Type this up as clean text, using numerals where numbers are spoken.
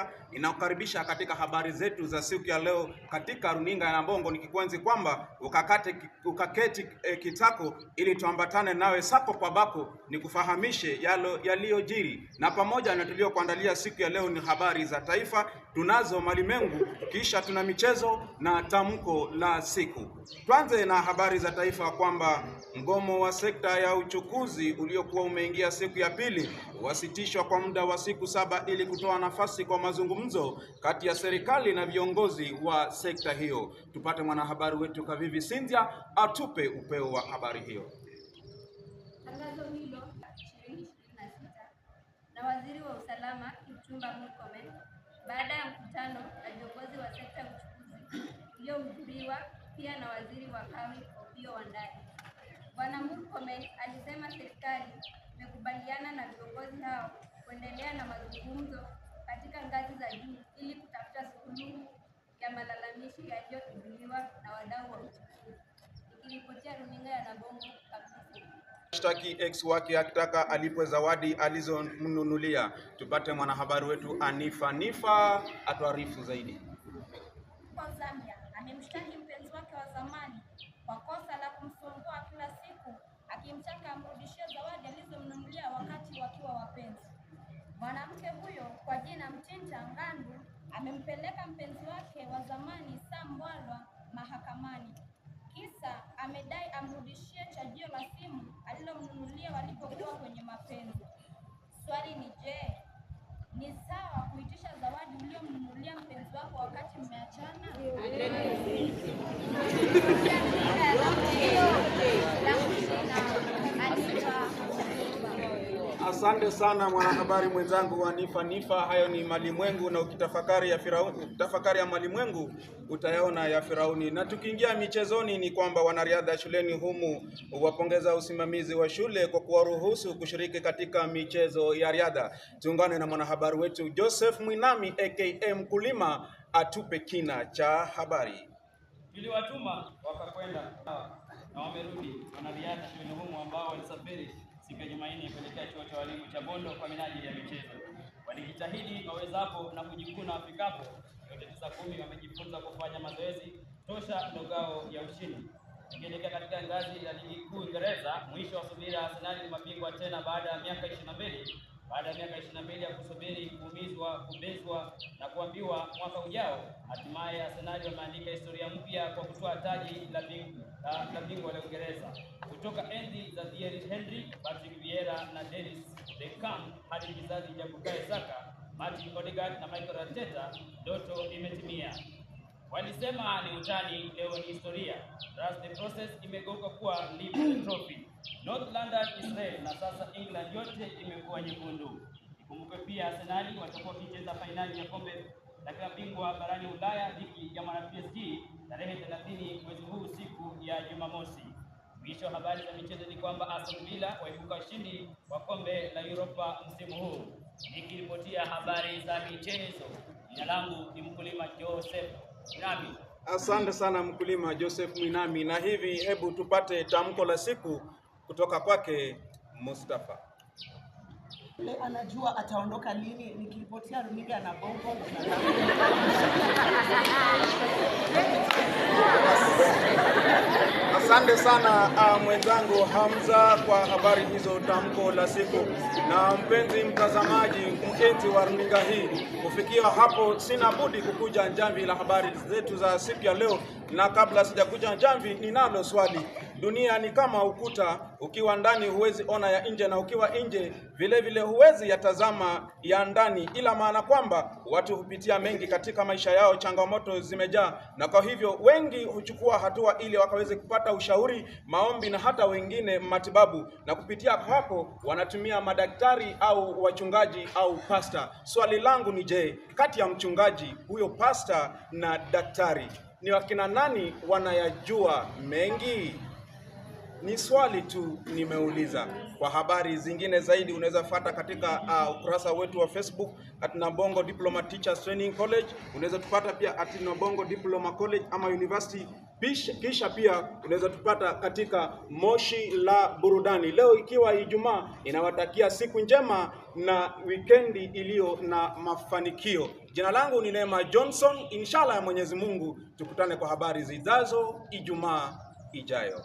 afya. Ninakukaribisha katika habari zetu za siku ya leo katika runinga ya Nabongo, nikikuenzi kwamba ukaketi kitako ili tuambatane nawe sako kwa bako nikufahamishe yaliyojiri, na pamoja na tuliokuandalia siku ya leo ni habari za taifa, tunazo malimwengu, kisha tuna michezo na tamko la siku. Tuanze na habari za taifa kwamba mgomo wa sekta ya uchukuzi uliokuwa umeingia siku ya pili wasitishwa kwa muda wa siku 7 ili kutoa nafasi kwa mazungumzo kati ya serikali na viongozi wa sekta hiyo. Tupate mwanahabari wetu Kavivi Cynthia atupe upeo wa habari hiyo. Tangazo hilo 2026 na waziri wa usalama Kipchumba Murkomen baada ya mkutano na viongozi wa sekta ya uchukuzi uliohudhuriwa pia na waziri wa kawi Opiyo Wandayi. Bwana Murkomen alisema serikali imekubaliana na viongozi hao kuendelea na mazungumzo katika ngazi za juu ili kutafuta suluhu ya malalamishi yaliyoibuliwa na wadau wa uchukuzi. Nikiripotia runinga ya Nabongo kabisa. Shtaki ex wake akitaka alipwe zawadi alizomnunulia. Tupate mwanahabari wetu Nifa atuarifu zaidi. Kwa Zambia amemshtaki mpenzi wake wa zamani kwa kosa la kumsumbua kila siku akimtaka amrudishie zawadi alizomnunulia wakati wakiwa wapenzi. Mwanamke huyo kwa jina Mchinja Ngandu amempeleka mpenzi wake wa zamani Sam Mbwalwa mahakamani. Kisa amedai amrudishie chajio la simu alilomnunulia walipokuwa kwenye mapenzi. Swali ni je, ni sawa kuitisha zawadi uliyomnunulia mpenzi wako wakati mmeachana? Asante sana mwanahabari mwenzangu wa Nifa. Hayo ni malimwengu, na ukitafakari ya malimwengu utayaona ya Firauni. Na tukiingia michezoni ni kwamba wanariadha shuleni humu wapongeza usimamizi wa shule kwa kuwaruhusu kushiriki katika michezo ya riadha. Tuungane na mwanahabari wetu Joseph Mwinami aka Mkulima atupe kina cha habari. Tuliwatuma wakakwenda na wamerudi wanariadha shuleni humu ambao walisafiri siku ya Jumanne kuelekea chuo cha walimu cha Bondo kwa minajili ya michezo. Walijitahidi wawezapo na kujikuna wafikapo. Yote 9-10 wamejifunza kufanya mazoezi tosha ndogao ya ushindi. Tukielekea katika ngazi ya ligi kuu Uingereza, mwisho wa subira Arsenal ni mabingwa tena baada ya miaka 22. Baada ya miaka 22 ya kusubiri, kubezwa na kuambiwa mwaka ujao, hatimaye Arsenal wameandika historia mpya kwa kutoa taji la bingwa la Uingereza. Kutoka enzi za Thierry Henry, Patrick Vieira na Dennis Bergkamp hadi kizazi cha Bukayo Saka, Martin Odegaard na Mikel Arteta, ndoto imetimia. Walisema ni utani, leo ni historia. Thus the process imegeuka kuwa Liverpool Trophy. North London Israel na sasa England yote imekuwa nyekundu. Ikumbuke pia Arsenal watakuwa wakicheza fainali ya kombe la klabu bingwa barani Ulaya dhidi ya mwana PSG tarehe 30 mwezi huu siku ya Jumamosi. Mwisho habari za michezo ni kwamba Aston Villa waibuka ushindi wa kombe la Europa msimu huu. Nikiripotia habari za michezo, jina langu ni Mkulima Joseph Mwinami. Asante sana Mkulima Joseph Mwinami, na hivi hebu tupate tamko la siku kutoka kwake Mustafa. Anajua ataondoka lini. Nikiripotia runinga na Bongo. Asante sana mwenzangu Hamza kwa habari hizo, tamko la siku. Na mpenzi mtazamaji, mpenzi wa runinga hii, kufikia hapo sina budi kukuja njamvi la habari zetu za siku ya leo. Na kabla sijakuja njamvi, ninalo swali. Dunia ni kama ukuta, ukiwa ndani huwezi ona ya nje, na ukiwa nje vile vile huwezi yatazama ya ndani, ila maana kwamba watu hupitia mengi katika maisha yao, changamoto zimejaa, na kwa hivyo wengi huchukua hatua ili wakaweze kupata ushauri, maombi na hata wengine matibabu, na kupitia hapo wanatumia madaktari au wachungaji au pasta. Swali langu ni je, kati ya mchungaji huyo, pasta na daktari, ni wakina nani wanayajua mengi? Ni swali tu nimeuliza. Kwa habari zingine zaidi unaweza fuata katika ukurasa wetu wa Facebook @Nabongo Diploma Teachers Training College. Unaweza tupata pia @Nabongo Diploma College ama University. Kisha pia unaweza tupata katika Moshi la Burudani. Leo ikiwa Ijumaa, inawatakia siku njema na wikendi iliyo na mafanikio. Jina langu ni Neema Johnson. Inshallah ya Mwenyezi Mungu tukutane kwa habari zijazo Ijumaa ijayo.